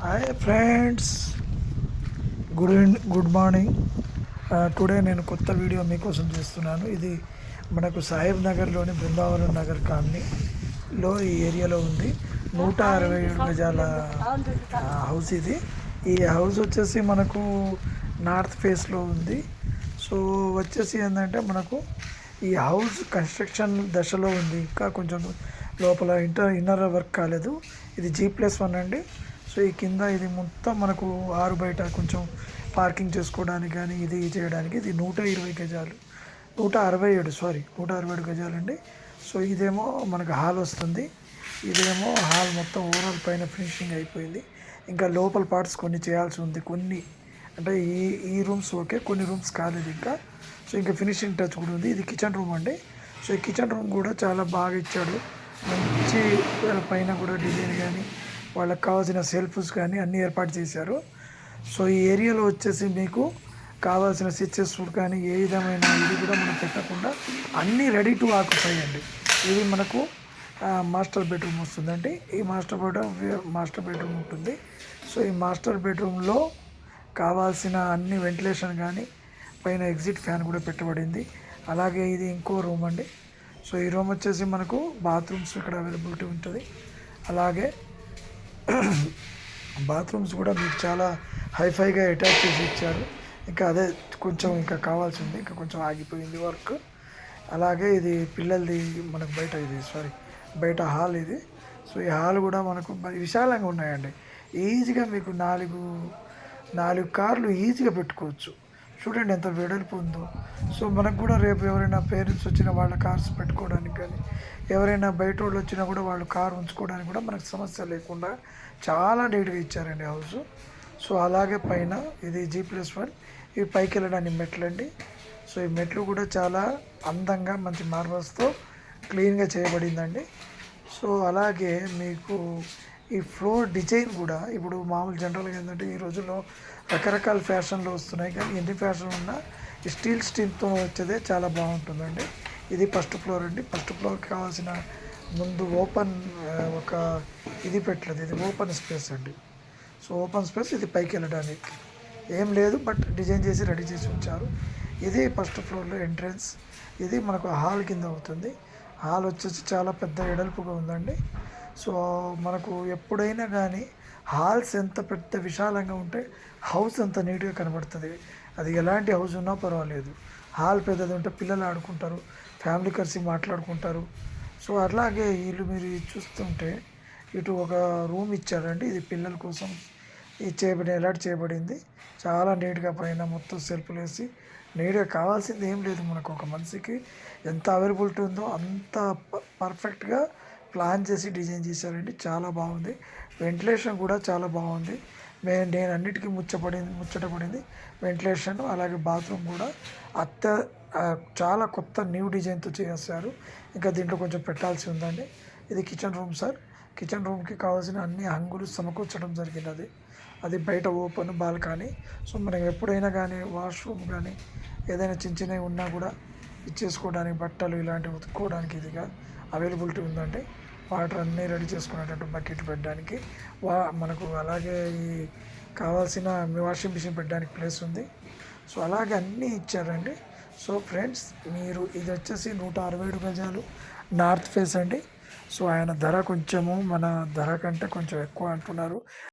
Hi friends, good morning. Today నేను కొత్త video మీకోసం చేస్తున్నాను. ఇది మనకు సాహెబ్ నగర్లోని బృందావనం నగర్ కాలనీలో ఈ ఏరియాలో ఉంది. 167 గజాల హౌస్ ఇది. ఈ హౌస్ వచ్చేసి మనకు నార్త్ ఫేస్లో ఉంది. సో వచ్చేసి ఏంటంటే మనకు ఈ హౌస్ కన్స్ట్రక్షన్ దశలో ఉంది. ఇంకా కొంచెం లోపల ఇన్నర్ వర్క్ కాలేదు. ఇది G+1 అండి. సో ఈ కింద ఇది మొత్తం మనకు ఆరు బయట కొంచెం పార్కింగ్ చేసుకోవడానికి కానీ ఇది చేయడానికి. ఇది 120 గజాలు, 167 గజాలండి. సో ఇదేమో మనకు హాల్ వస్తుంది. ఇదేమో హాల్ మొత్తం ఓవరాల్ పైన ఫినిషింగ్ అయిపోయింది. ఇంకా లోపల పార్ట్స్ కొన్ని చేయాల్సి ఉంది. కొన్ని అంటే ఈ రూమ్స్ ఓకే, కొన్ని రూమ్స్ కాలేదు ఇంకా. సో ఇంకా ఫినిషింగ్ టచ్ కూడా ఉంది. ఇది కిచెన్ రూమ్ అండి. సో ఈ కిచెన్ రూమ్ కూడా చాలా బాగా ఇచ్చాడు. మంచి పైన కూడా డిజైన్ కానీ వాళ్ళకి కావాల్సిన సెల్ఫ్స్ కానీ అన్నీ ఏర్పాటు చేశారు. సో ఈ ఏరియాలో వచ్చేసి మీకు కావాల్సిన స్విచ్చెస్ కానీ ఏ విధమైన ఇది కూడా మనం పెట్టకుండా అన్నీ రెడీ టు ఆక్యుపై అండి. ఇది మనకు మాస్టర్ బెడ్రూమ్ వస్తుందండి. ఈ మాస్టర్ బెడ్రూమ్ ఉంటుంది. సో ఈ మాస్టర్ బెడ్రూమ్లో కావాల్సిన అన్ని వెంటిలేషన్ కానీ పైన ఎగ్జిట్ ఫ్యాన్ కూడా పెట్టబడింది. అలాగే ఇది ఇంకో రూమ్ అండి. సో ఈ రూమ్ వచ్చేసి మనకు బాత్రూమ్స్ ఇక్కడ అవైలబిలిటీ ఉంటుంది. అలాగే బాత్రూమ్స్ కూడా మీకు చాలా హైఫైగా అటాచ్ చేసి ఇచ్చారు. ఇంకా అదే కొంచెం ఇంకా కావాల్సి ఉంది, ఇంకా కొంచెం ఆగిపోయింది వర్క్. అలాగే ఇది పిల్లలది మనకు బయట హాల్ ఇది. సో ఈ హాల్ కూడా మనకు విశాలంగా ఉన్నాయండి. ఈజీగా మీకు నాలుగు కార్లు ఈజీగా పెట్టుకోవచ్చు. చూడండి ఎంత వెడల్పు ఉందో. సో మనకు కూడా రేపు ఎవరైనా పేరెంట్స్ వచ్చినా వాళ్ళ కార్స్ పెట్టుకోవడానికి కానీ, ఎవరైనా బయట వాళ్ళు వచ్చినా కూడా వాళ్ళు కారు ఉంచుకోవడానికి కూడా మనకు సమస్య లేకుండా చాలా నీట్గా ఇచ్చారండి హౌస్. సో అలాగే పైన ఇది G+1. ఇవి పైకి వెళ్ళడానికి మెట్లు అండి. సో ఈ మెట్లు కూడా చాలా అందంగా మంచి మార్బల్స్తో క్లీన్గా చేయబడిందండి. సో అలాగే మీకు ఈ ఫ్లోర్ డిజైన్ కూడా ఇప్పుడు మామూలు జనరల్గా ఏంటంటే ఈ రోజుల్లో రకరకాల ఫ్యాషన్లు వస్తున్నాయి. కానీ ఎన్ని ఫ్యాషన్ ఉన్నా ఈ స్టీల్తో వచ్చేదే చాలా బాగుంటుందండి. ఇది ఫస్ట్ ఫ్లోర్ అండి. ఫస్ట్ ఫ్లోర్కి కావాల్సిన ముందు ఓపెన్ ఒక ఇది పెట్టలేదు. ఇది ఓపెన్ స్పేస్ అండి. సో ఓపెన్ స్పేస్ ఇది పైకి వెళ్ళడానికి ఏం లేదు, బట్ డిజైన్ చేసి రెడీ చేసి ఉంచారు. ఇది ఫస్ట్ ఫ్లోర్లో ఎంట్రన్స్. ఇది మనకు హాల్ కింద అవుతుంది. హాల్ వచ్చేసి చాలా పెద్ద ఎడల్పుగా ఉందండి. సో మనకు ఎప్పుడైనా కానీ హాల్స్ ఎంత పెద్ద విశాలంగా ఉంటే హౌస్ అంత నీట్గా కనబడుతుంది. అది ఎలాంటి హౌస్ ఉన్నా పర్వాలేదు. హాల్ పెద్దది ఉంటే పిల్లలు ఆడుకుంటారు, ఫ్యామిలీ కలిసి మాట్లాడుకుంటారు. సో అలాగే వీళ్ళు మీరు చూస్తుంటే ఇటు ఒక రూమ్ ఇచ్చారండి. ఇది పిల్లల కోసం ఎలాంటి చేయబడింది. చాలా నీట్గా పైన మొత్తం సెల్ఫ్లు వేసి నీట్గా కావాల్సింది ఏం లేదు. మనకు ఒక మనిషికి ఎంత అవైలబిలిటీ ఉందో అంత పర్ఫెక్ట్గా ప్లాన్ చేసి డిజైన్ చేశారండి. చాలా బాగుంది. వెంటిలేషన్ కూడా చాలా బాగుంది. నేను అన్నిటికీ ముచ్చటపడింది వెంటిలేషన్. అలాగే బాత్రూమ్ కూడా చాలా కొత్త న్యూ డిజైన్తో చేశారు. ఇంకా దీంట్లో కొంచెం పెట్టాల్సి ఉందండి. ఇది కిచెన్ రూమ్ సార్. కిచెన్ రూమ్కి కావాల్సిన అన్ని హంగులు సమకూర్చడం జరిగినది. అది బయట ఓపెన్ బాల్కనీ. సో మనం ఎప్పుడైనా కానీ వాష్రూమ్ కానీ ఏదైనా చిన్నవి ఉన్నా కూడా ఇచ్చేసుకోవడానికి, బట్టలు ఇలాంటివి ఉతుక్కోవడానికి ఇదిగా అవైలబిలిటీ ఉందండి. వాటర్ అన్నీ రెడీ చేసుకునేటట్టు బకెట్ పెట్టడానికి మనకు. అలాగే ఈ కావాల్సిన వాషింగ్ మిషన్ పెట్టడానికి ప్లేస్ ఉంది. సో అలాగే అన్నీ ఇచ్చారండి. సో ఫ్రెండ్స్, మీరు ఇది వచ్చేసి 167 గజాలు నార్త్ ఫేస్ అండి. సో ఆయన ధర కొంచెము మన ధర కంటే కొంచెం ఎక్కువ అంటున్నారు.